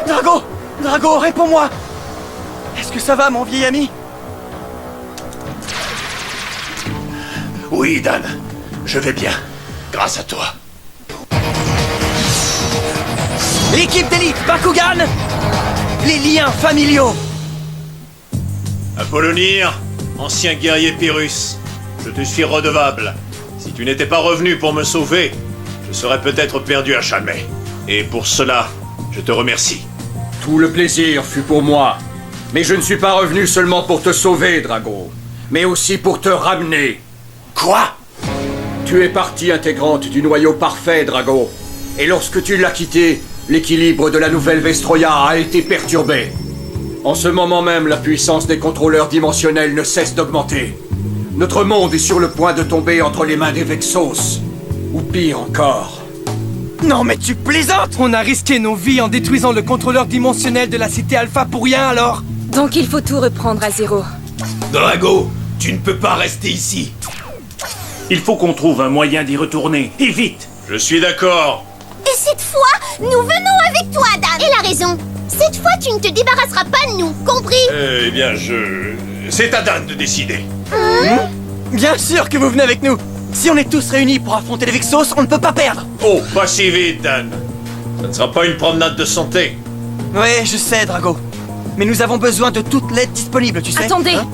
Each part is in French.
Drago! Drago, réponds-moi! Est-ce que ça va, mon vieil ami? Oui, Dan. Je vais bien. Grâce à toi. L'équipe d'élite Bakugan! Les liens familiaux! Apollonir, ancien guerrier Pyrrhus, je te suis redevable. Si tu n'étais pas revenu pour me sauver, je serais peut-être perdu à jamais. Et pour cela, je te remercie. Tout le plaisir fut pour moi. Mais je ne suis pas revenu seulement pour te sauver, Drago, mais aussi pour te ramener. Quoi? Tu es partie intégrante du noyau parfait, Drago. Et lorsque tu l'as quitté, l'équilibre de la nouvelle Vestroia a été perturbé. En ce moment même, la puissance des contrôleurs dimensionnels ne cesse d'augmenter. Notre monde est sur le point de tomber entre les mains des Vexos. Ou pire encore. Non mais tu plaisantes! On a risqué nos vies en détruisant le contrôleur dimensionnel de la cité Alpha pour rien alors? Donc il faut tout reprendre à zéro. Drago, tu ne peux pas rester ici. Il faut qu'on trouve un moyen d'y retourner, et vite. Je suis d'accord. Et cette fois, nous venons avec toi, Dan. Elle a raison. Cette fois, tu ne te débarrasseras pas de nous, compris? Eh bien, c'est à Dan de décider. Bien sûr que vous venez avec nous! Si on est tous réunis pour affronter les Vexos, on ne peut pas perdre! Oh, pas si vite, Dan. Ça ne sera pas une promenade de santé. Ouais, je sais, Drago. Mais nous avons besoin de toute l'aide disponible, tu sais. Attendez! Hein?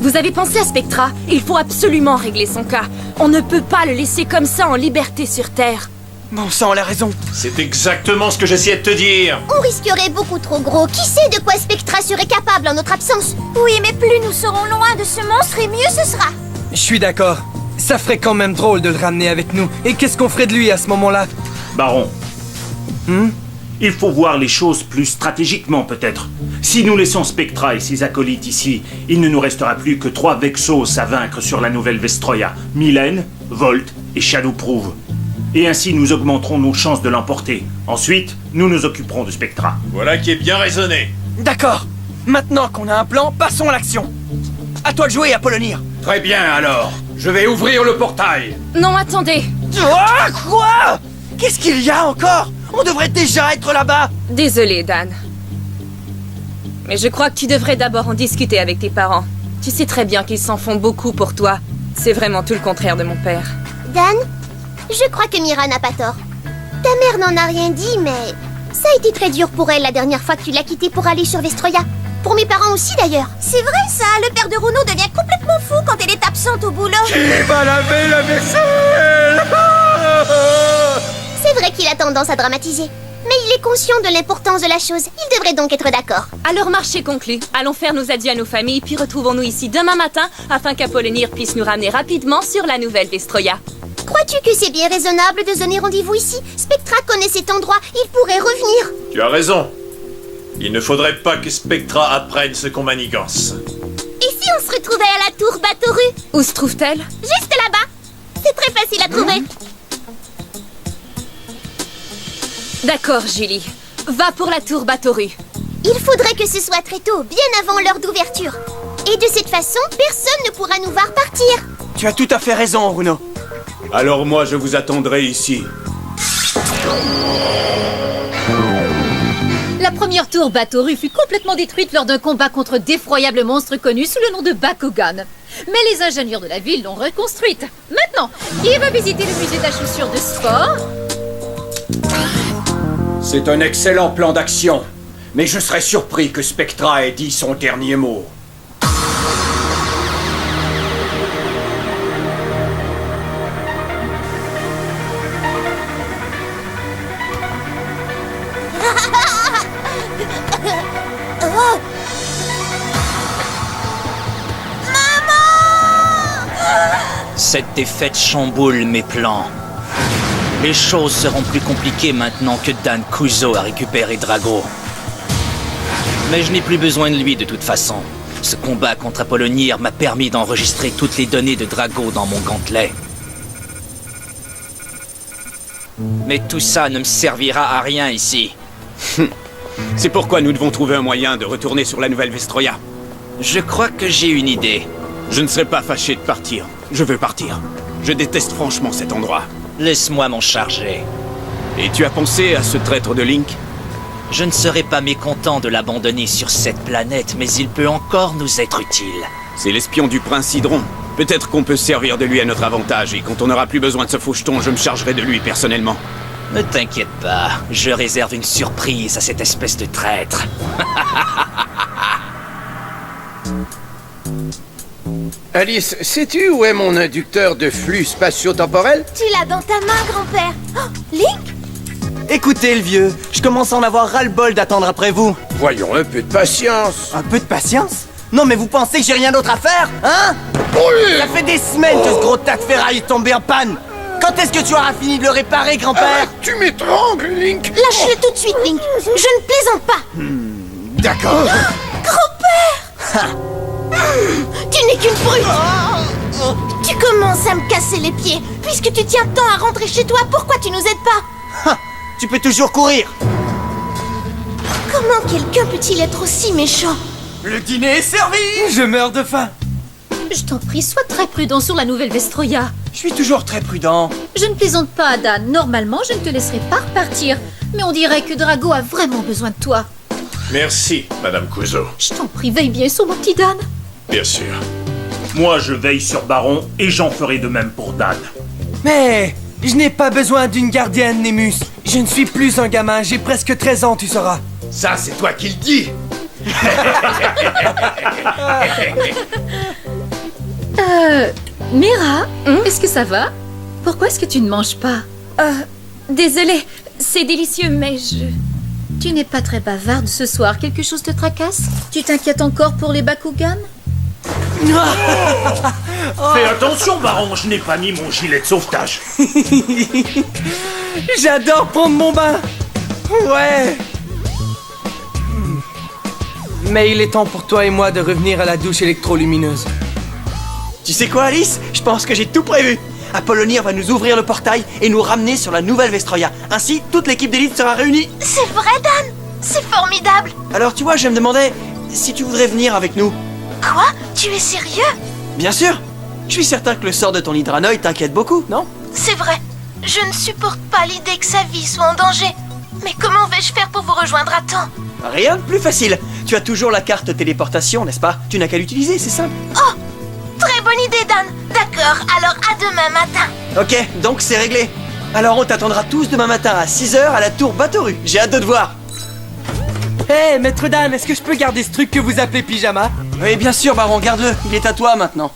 Vous avez pensé à Spectra? Il faut absolument régler son cas. On ne peut pas le laisser comme ça en liberté sur Terre. Bon sang, elle a raison. C'est exactement ce que j'essayais de te dire. On risquerait beaucoup trop gros. Qui sait de quoi Spectra serait capable en notre absence? Oui, mais plus nous serons loin de ce monstre et mieux ce sera. Je suis d'accord. Ça ferait quand même drôle de le ramener avec nous. Et qu'est-ce qu'on ferait de lui à ce moment-là? Baron. Il faut voir les choses plus stratégiquement, peut-être. Si nous laissons Spectra et ses acolytes ici, il ne nous restera plus que 3 Vexos à vaincre sur la nouvelle Vestroia. Mylen, Volt et Shadowproof. Et ainsi, nous augmenterons nos chances de l'emporter. Ensuite, nous nous occuperons de Spectra. Voilà qui est bien raisonné. D'accord. Maintenant qu'on a un plan, passons à l'action. À toi de jouer, Apollonir. Très bien alors. Je vais ouvrir le portail. Non, attendez! Oh, quoi? Qu'est-ce qu'il y a encore? On devrait déjà être là-bas. Désolé, Dan. Mais je crois que tu devrais d'abord en discuter avec tes parents. Tu sais très bien qu'ils s'en font beaucoup pour toi. C'est vraiment tout le contraire de mon père. Dan, je crois que Mira n'a pas tort. Ta mère n'en a rien dit, mais ça a été très dur pour elle la dernière fois que tu l'as quittée pour aller sur Vestroia. Pour mes parents aussi, d'ailleurs. C'est vrai, ça. Le père de Runo devient complètement fou quand elle est absente au boulot. Qui va laver la vaisselle? C'est vrai qu'il a tendance à dramatiser. Mais il est conscient de l'importance de la chose. Il devrait donc être d'accord. Alors marché conclu. Allons faire nos adieux à nos familles, puis retrouvons-nous ici demain matin afin qu'Apollonir puisse nous ramener rapidement sur la nouvelle Vestroia. Crois-tu que c'est bien raisonnable de se donner rendez-vous ici? Spectra connaît cet endroit. Il pourrait revenir. Tu as raison. Il ne faudrait pas que Spectra apprenne ce qu'on manigance. Et si on se retrouvait à la tour Batoru? Où se trouve-t-elle? Juste là-bas. C'est très facile à trouver. D'accord, Julie. Va pour la tour Batoru. Il faudrait que ce soit très tôt, bien avant l'heure d'ouverture. Et de cette façon, personne ne pourra nous voir partir. Tu as tout à fait raison, Runo. Alors moi, je vous attendrai ici. La première tour Batoru fut complètement détruite lors d'un combat contre d'effroyables monstres connus sous le nom de Bakugan. Mais les ingénieurs de la ville l'ont reconstruite. Maintenant, qui va visiter le musée de la chaussure de sport? C'est un excellent plan d'action. Mais je serais surpris que Spectra ait dit son dernier mot. Cette défaite chamboule mes plans. Les choses seront plus compliquées maintenant que Dan Kuzo a récupéré Drago. Mais je n'ai plus besoin de lui de toute façon. Ce combat contre Apollonir m'a permis d'enregistrer toutes les données de Drago dans mon gantelet. Mais tout ça ne me servira à rien ici. C'est pourquoi nous devons trouver un moyen de retourner sur la nouvelle Vestroia. Je crois que j'ai une idée. Je ne serais pas fâché de partir. Je veux partir. Je déteste franchement cet endroit. Laisse-moi m'en charger. Et tu as pensé à ce traître de Link? Je ne serais pas mécontent de l'abandonner sur cette planète, mais il peut encore nous être utile. C'est l'espion du prince Hydron. Peut-être qu'on peut se servir de lui à notre avantage, et quand on n'aura plus besoin de ce faucheton, je me chargerai de lui personnellement. Ne t'inquiète pas, je réserve une surprise à cette espèce de traître. Alice, sais-tu où est mon inducteur de flux spatio-temporel? Tu l'as dans ta main, grand-père. Oh, Link? Écoutez, le vieux, je commence à en avoir ras-le-bol d'attendre après vous. Voyons, un peu de patience. Un peu de patience? Non, mais vous pensez que j'ai rien d'autre à faire, hein? Oui. Ça fait des semaines que ce gros tas de ferraille est tombé en panne. Quand est-ce que tu auras fini de le réparer, grand-père? Arrête, tu m'étrangles, Link. Lâche-le tout de suite, Link. Je ne plaisante pas. D'accord. Grand-père! Tu n'es qu'une brute. Tu commences à me casser les pieds. Puisque tu tiens tant à rentrer chez toi, pourquoi tu nous aides pas? Tu peux toujours courir. Comment quelqu'un peut-il être aussi méchant? Le dîner est servi. Je meurs de faim. Je t'en prie, sois très prudent sur la nouvelle Vestroia. Je suis toujours très prudent. Je ne plaisante pas, Dan. Normalement, je ne te laisserai pas repartir. Mais on dirait que Drago a vraiment besoin de toi. Merci, Madame Kuzo. Je t'en prie, veille bien sur mon petit Dan. Bien sûr. Moi, je veille sur Baron et j'en ferai de même pour Dan. Mais je n'ai pas besoin d'une gardienne, Nemus. Je ne suis plus un gamin, j'ai presque 13 ans, tu sauras. Ça, c'est toi qui le dis. Mira, est-ce que ça va? Pourquoi est-ce que tu ne manges pas? Désolée, c'est délicieux, mais je... Tu n'es pas très bavarde ce soir. Quelque chose te tracasse? Tu t'inquiètes encore pour les Bakugan? Fais attention, Baron, je n'ai pas mis mon gilet de sauvetage. J'adore prendre mon bain. Ouais. Mais il est temps pour toi et moi de revenir à la douche électrolumineuse. Tu sais quoi, Alice? Je pense que j'ai tout prévu. Apollonir va nous ouvrir le portail et nous ramener sur la nouvelle Vestroia. Ainsi, toute l'équipe d'élite sera réunie. C'est vrai, Dan? C'est formidable. Alors, tu vois, je me demandais si tu voudrais venir avec nous. Quoi? Tu es sérieux? Bien sûr. Je suis certain que le sort de ton hydranoïde t'inquiète beaucoup, non? C'est vrai. Je ne supporte pas l'idée que sa vie soit en danger. Mais comment vais-je faire pour vous rejoindre à temps? Rien de plus facile. Tu as toujours la carte téléportation, n'est-ce pas? Tu n'as qu'à l'utiliser, c'est simple. Oh! Très bonne idée, Dan. D'accord, alors à demain matin. Ok, donc c'est réglé. Alors on t'attendra tous demain matin à 6h à la tour Batoru. J'ai hâte de te voir. Hé, Maître Dan, est-ce que je peux garder ce truc que vous appelez pyjama? Oui, bien sûr, Baron, garde-le. Il est à toi maintenant.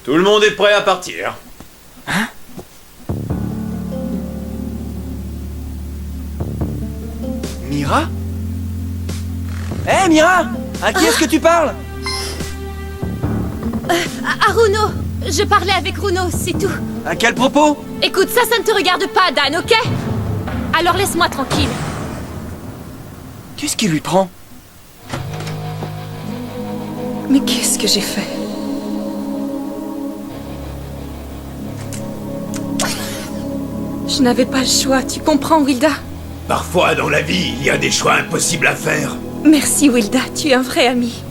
Tout le monde est prêt à partir. Mira? Hé, Mira! À qui est-ce que tu parles? À Runo. Je parlais avec Runo, c'est tout. À quel propos? Écoute, ça ne te regarde pas, Dan, ok? Alors laisse-moi tranquille. Qu'est-ce qui lui prend? Mais qu'est-ce que j'ai fait? Je n'avais pas le choix, tu comprends, Wilda? Parfois, dans la vie, il y a des choix impossibles à faire. Merci, Wilda, tu es un vrai ami.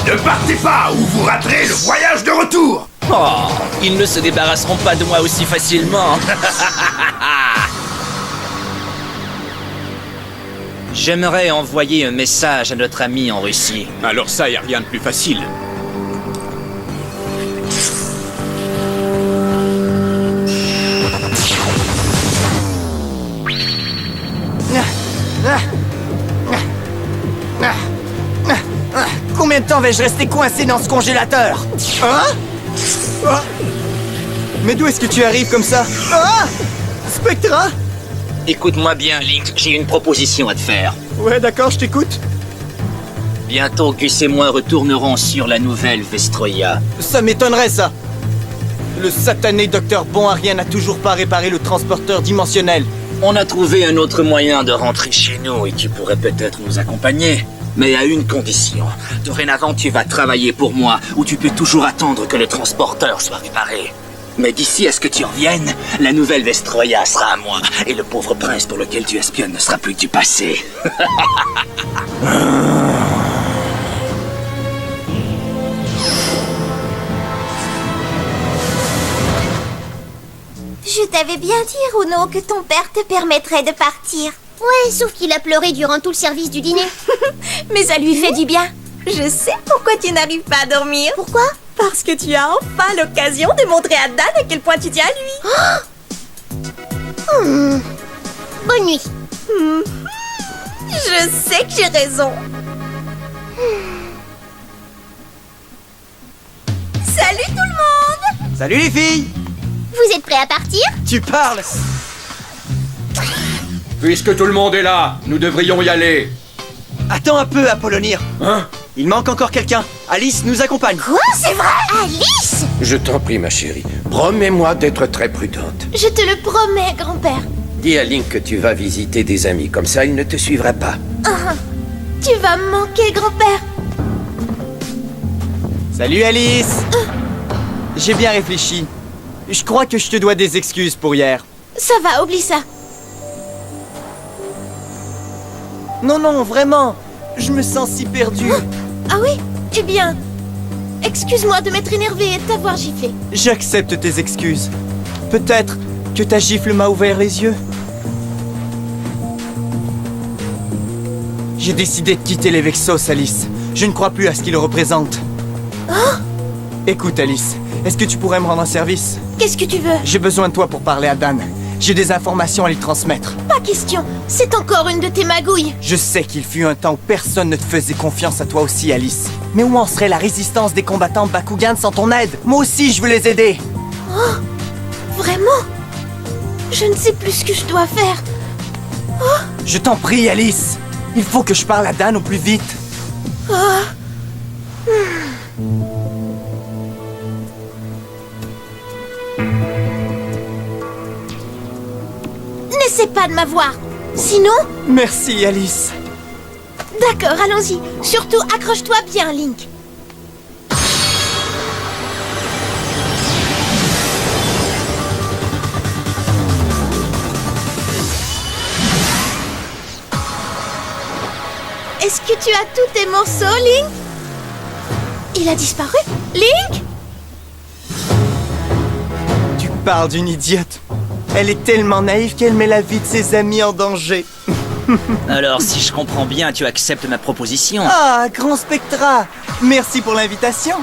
Ne partez pas ou vous raterez le voyage de retour. Oh, ils ne se débarrasseront pas de moi aussi facilement. J'aimerais envoyer un message à notre ami en Russie. Alors ça, y a rien de plus facile. Combien de temps vais-je rester coincé dans ce congélateur? Hein? Ah. Mais d'où est-ce que tu arrives comme ça? Ah! Spectra? Écoute-moi bien, Link, j'ai une proposition à te faire. Ouais, d'accord, je t'écoute. Bientôt, Gus et moi retournerons sur la nouvelle Vestroia. Ça m'étonnerait, ça. Le satané Docteur Bon à rien n'a toujours pas réparé le transporteur dimensionnel. On a trouvé un autre moyen de rentrer chez nous et tu pourrais peut-être nous accompagner. Mais à une condition. Dorénavant, tu vas travailler pour moi, ou tu peux toujours attendre que le transporteur soit réparé. Mais d'ici à ce que tu reviennes, la nouvelle Vestroya sera à moi, et le pauvre prince pour lequel tu espionnes ne sera plus que du passé. Je t'avais bien dit, Runo, que ton père te permettrait de partir. Ouais, sauf qu'il a pleuré durant tout le service du dîner. Mais ça lui fait du bien. Je sais pourquoi tu n'arrives pas à dormir. Pourquoi? Parce que tu as enfin l'occasion de montrer à Dan à quel point tu tiens à lui. Bonne nuit. Je sais que j'ai raison. Salut tout le monde! Salut les filles! Vous êtes prêts à partir? Tu parles! Puisque tout le monde est là, nous devrions y aller. Attends un peu, Apollonir. Hein? Il manque encore quelqu'un. Alice nous accompagne. Quoi? C'est vrai? Alice? Je t'en prie, ma chérie. Promets-moi d'être très prudente. Je te le promets, grand-père. Dis à Link que tu vas visiter des amis, comme ça il ne te suivra pas. Tu vas me manquer, grand-père. Salut Alice. J'ai bien réfléchi. Je crois que je te dois des excuses pour hier. Ça va, oublie ça. Non, vraiment. Je me sens si perdu. Ah oui? Eh bien, excuse-moi de m'être énervé et de t'avoir giflé. J'accepte tes excuses. Peut-être que ta gifle m'a ouvert les yeux. J'ai décidé de quitter les Vexos, Alice. Je ne crois plus à ce qu'ils représentent. Écoute, Alice, est-ce que tu pourrais me rendre un service? Qu'est-ce que tu veux? J'ai besoin de toi pour parler à Dan. J'ai des informations à lui transmettre. Pas question. C'est encore une de tes magouilles. Je sais qu'il fut un temps où personne ne te faisait confiance à toi aussi, Alice. Mais où en serait la résistance des combattants de Bakugan sans ton aide? Moi aussi, je veux les aider. Vraiment? Je ne sais plus ce que je dois faire. Je t'en prie, Alice. Il faut que je parle à Dan au plus vite. N'essaie pas de m'avoir. Sinon... Merci, Alice. D'accord, allons-y. Surtout, accroche-toi bien, Link. Est-ce que tu as tous tes morceaux, Link? Il a disparu? Link? Tu parles d'une idiote. Elle est tellement naïve qu'elle met la vie de ses amis en danger. Alors, si je comprends bien, tu acceptes ma proposition. Ah, Grand Spectra. Merci pour l'invitation.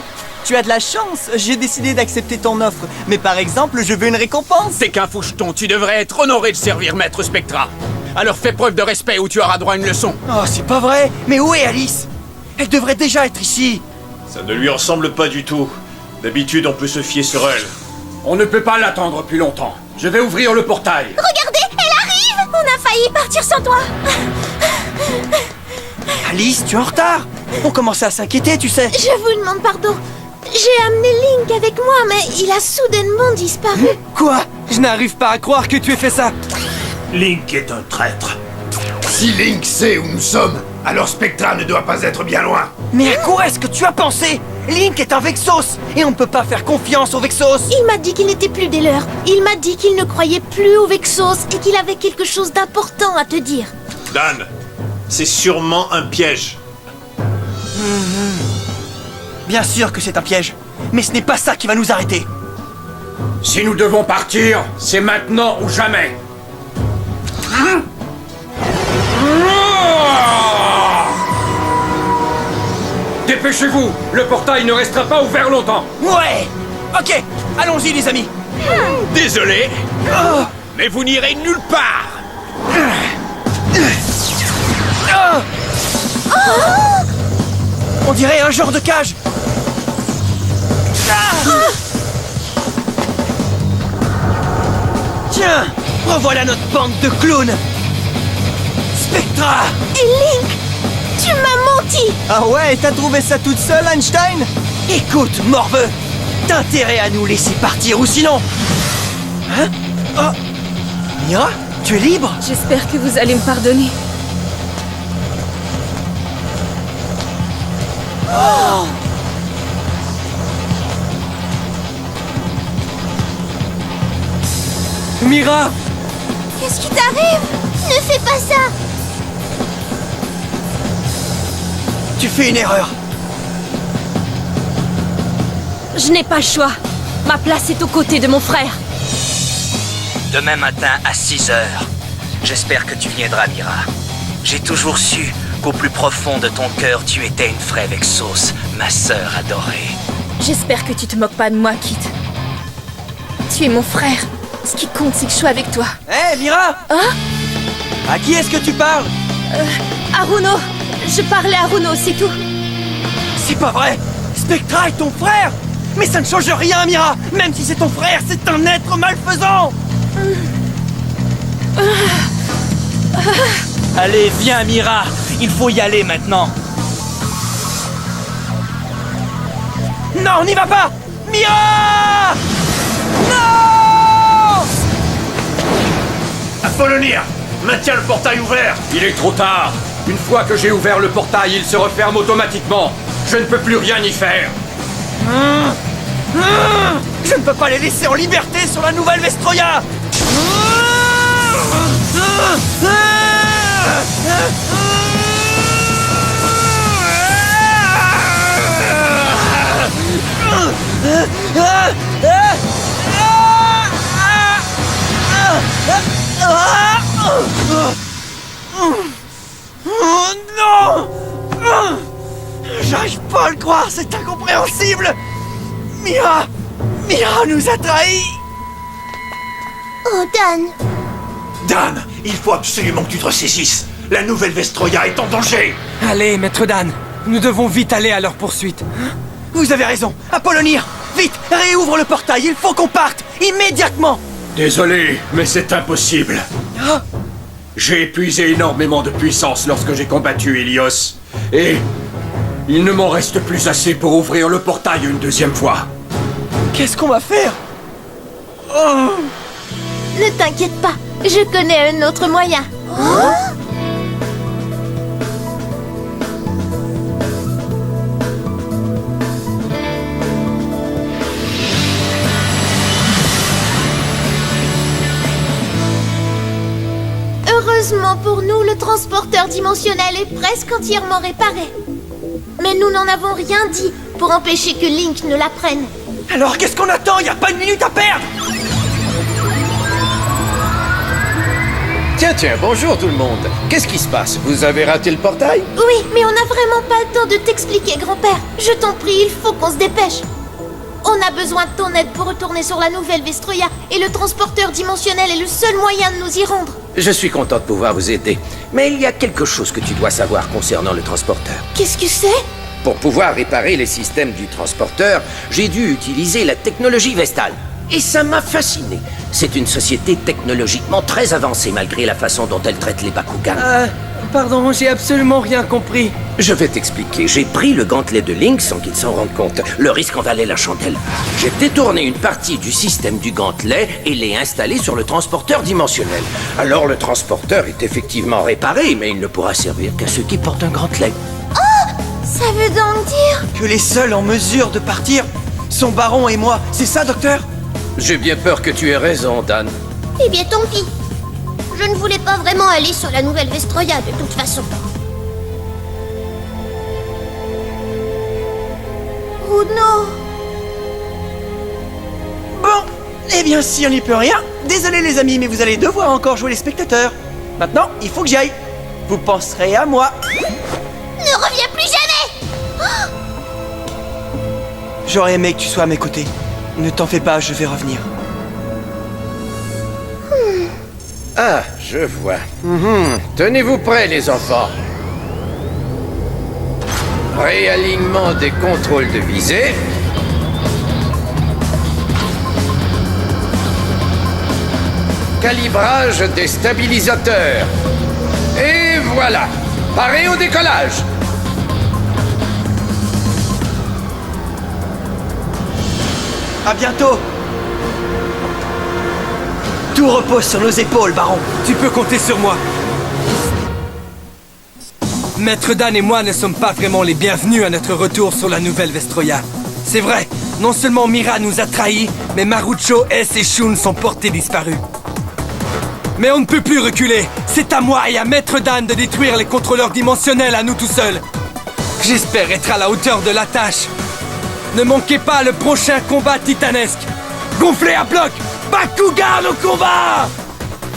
Tu as de la chance, j'ai décidé d'accepter ton offre. Mais par exemple, je veux une récompense. C'est qu'un foucheton, tu devrais être honoré de servir Maître Spectra. Alors fais preuve de respect ou tu auras droit à une leçon. Oh, c'est pas vrai. Mais où est Alice? Elle devrait déjà être ici. Ça ne lui ressemble pas du tout. D'habitude, on peut se fier sur elle. On ne peut pas l'attendre plus longtemps. Je vais ouvrir le portail. Regardez, elle arrive! On a failli partir sans toi. Alice, tu es en retard. On commençait à s'inquiéter, tu sais. Je vous demande pardon. J'ai amené Link avec moi, mais il a soudainement disparu. Quoi? Je n'arrive pas à croire que tu aies fait ça. Link est un traître. Si Link sait où nous sommes, alors Spectra ne doit pas être bien loin. Mais à quoi est-ce que tu as pensé? Link est un Vexos, et on ne peut pas faire confiance aux Vexos. Il m'a dit qu'il n'était plus des leurs. Il m'a dit qu'il ne croyait plus aux Vexos et qu'il avait quelque chose d'important à te dire. Dan, c'est sûrement un piège. Bien sûr que c'est un piège, mais ce n'est pas ça qui va nous arrêter. Si nous devons partir, c'est maintenant ou jamais. Dépêchez-vous, le portail ne restera pas ouvert longtemps. Ouais. Ok, allons-y les amis. Désolé, mais vous n'irez nulle part. On dirait un genre de cage. Tiens, revoilà notre bande de clowns. Spectra. Et Link, tu m'as menti. Ah ouais, t'as trouvé ça toute seule, Einstein? Écoute, morveux, t'as intérêt à nous laisser partir ou sinon... Hein? Oh, Mira? Tu es libre? J'espère que vous allez me pardonner. Oh! Mira! Qu'est-ce qui t'arrive? Ne fais pas ça! Tu fais une erreur. Je n'ai pas le choix. Ma place est aux côtés de mon frère. Demain matin à 6 heures. J'espère que tu viendras, Mira. J'ai toujours su qu'au plus profond de ton cœur, tu étais une vraie Vexos, ma sœur adorée. J'espère que tu te moques pas de moi, Kit. Tu es mon frère. Ce qui compte, c'est que je sois avec toi. Hé, Mira! Hein? À qui est-ce que tu parles? Aruno! Je parlais à Aruno, c'est tout. C'est pas vrai! Spectra est ton frère! Mais ça ne change rien, Mira! Même si c'est ton frère, c'est un être malfaisant! Allez, viens, Mira. Il faut y aller maintenant. Non, n'y va pas! Mira! Non! Apollonir! Maintiens le portail ouvert! Il est trop tard. Une fois que j'ai ouvert le portail, il se referme automatiquement. Je ne peux plus rien y faire. Je ne peux pas les laisser en liberté sur la nouvelle Vestroya! Oh non! J'arrive pas à le croire, c'est incompréhensible! Mira nous a trahis! Oh, Dan! Dan, il faut absolument que tu te ressaisisses. La nouvelle Vestroya est en danger. Allez, Maître Dan, nous devons vite aller à leur poursuite. Vous avez raison, Apollonir! Vite, réouvre le portail, il faut qu'on parte! Immédiatement! Désolé, mais c'est impossible. Ah, J'ai épuisé énormément de puissance lorsque j'ai combattu Helios. Et il ne m'en reste plus assez pour ouvrir le portail une deuxième fois. qu'est-ce qu'on va faire? Oh. Ne t'inquiète pas, je connais un autre moyen. Heureusement pour nous, le transporteur dimensionnel est presque entièrement réparé. Mais nous n'en avons rien dit pour empêcher que Link ne la prenne. Alors qu'est-ce qu'on attend? Y a pas une minute à perdre! Tiens, bonjour tout le monde. Qu'est-ce qui se passe? Vous avez raté le portail? Oui, mais on n'a vraiment pas le temps de t'expliquer, grand-père. Je t'en prie, il faut qu'on se dépêche. On a besoin de ton aide pour retourner sur la nouvelle Vestroya, et le transporteur dimensionnel est le seul moyen de nous y rendre. Je suis content de pouvoir vous aider. Mais il y a quelque chose que tu dois savoir concernant le transporteur. Qu'est-ce que c'est? Pour pouvoir réparer les systèmes du transporteur, j'ai dû utiliser la technologie Vestal. Et ça m'a fasciné. C'est une société technologiquement très avancée malgré la façon dont elle traite les Bakugan. Pardon, j'ai absolument rien compris. Je vais t'expliquer. J'ai pris le gantelet de Link sans qu'il s'en rende compte. Le risque en valait la chandelle. J'ai détourné une partie du système du gantelet et l'ai installé sur le transporteur dimensionnel. Alors le transporteur est effectivement réparé, mais il ne pourra servir qu'à ceux qui portent un gantelet. Ça veut donc dire... Que les seuls en mesure de partir sont Baron et moi, c'est ça, docteur? J'ai bien peur que tu aies raison, Dan. Eh bien, tant pis. Je ne voulais pas vraiment aller sur la nouvelle Vestroya, de toute façon. Oh non! Bon, eh bien si on n'y peut rien, désolé les amis, mais vous allez devoir encore jouer les spectateurs. Maintenant, il faut que j'y aille. Vous penserez à moi. Ne reviens plus jamais! J'aurais aimé que tu sois à mes côtés. Ne t'en fais pas, je vais revenir. Ah, je vois. Tenez-vous prêts, les enfants. Réalignement des contrôles de visée. Calibrage des stabilisateurs. Et voilà. Paré au décollage. À bientôt. Tout repose sur nos épaules, Baron. Tu peux compter sur moi. Maître Dan et moi ne sommes pas vraiment les bienvenus à notre retour sur la nouvelle Vestroya. C'est vrai, non seulement Mira nous a trahis, mais Marucho, S et Shun sont portés disparus. Mais on ne peut plus reculer. C'est à moi et à Maître Dan de détruire les contrôleurs dimensionnels à nous tout seuls. J'espère être à la hauteur de la tâche. Ne manquez pas le prochain combat titanesque. Gonflé à bloc, Bakugan au combat!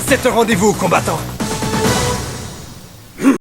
C'est un rendez-vous, combattant.